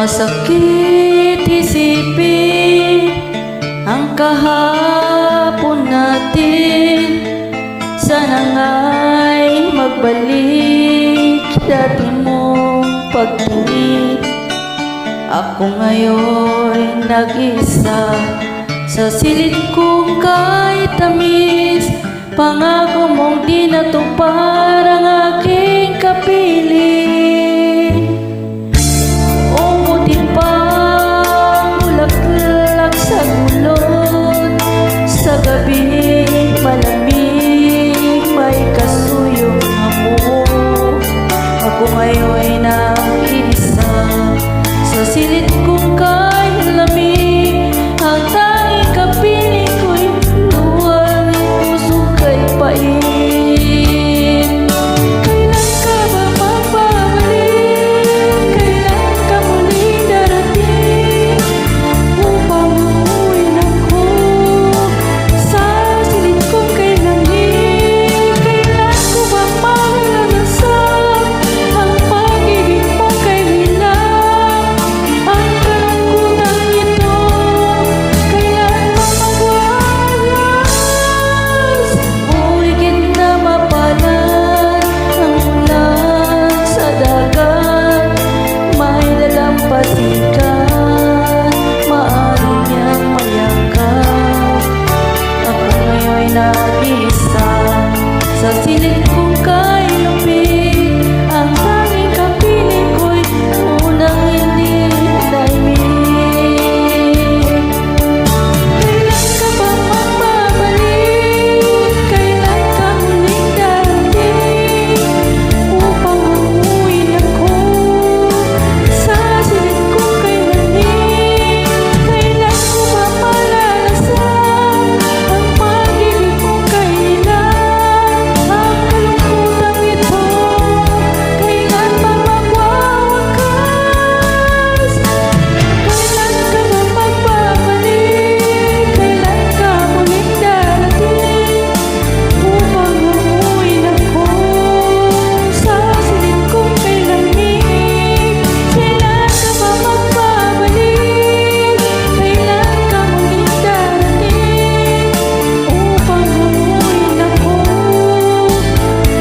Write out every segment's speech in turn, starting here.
Masakit isipin ang kahapon natin. Sana nga'y magbalik dati mong pagtingin. Ako ngayon nag-isa sa silid kong kahit tamis. Pangako mong di natupad ang aking kapiling. Umutin pa bulaklak sa gulod. Sa gabi malamig may kasuyong hamo. Ako ngayon nag-isa sa silid kong kahit lamig. Ang tanging kapiling ko'y luwag ng puso kay pait. Kailan ka ba magbabalik? Kailan ka muling darating upang umuwi ako sa silid kong kay lamig? Kailan ko ba malalasan ang pag-ibig mong kay hilang? Ang kalungkutan ito, kailan ba magwawalas? Umigit na mapalad ang ulan sa dagat. May lalampasin ka, maaari niyang mayagap. Ako ngayon'y nag-isa sa silid kong kay lamig. Ang tanging kapiling ko'y unang hindi tahimik. Kailan ka ba magbabalik? Kailan ka muling darating upang umuwi ako sa silid kong kay lamig? Kailan ko ba malalasan ang pag-ibig mong kay hilang? Ang kalungkutan ito, kailan ba magwawakas? Kailan ka ba magbabalik? Kailan ka muling darating upang umuwi ako sa silid kong kay lamig? Kailan ka ba magbabalik? Kailan ka muling darating upang umuwi ako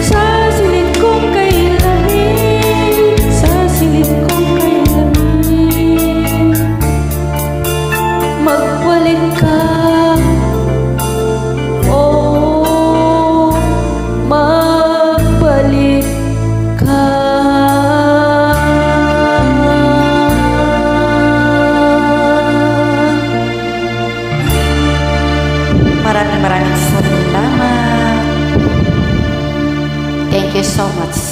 sa silid kong kay lamig? Sa silid kong kay lamig. Magbalik ka, oh, magbalik ka. Maraming salamat. Thank you so much.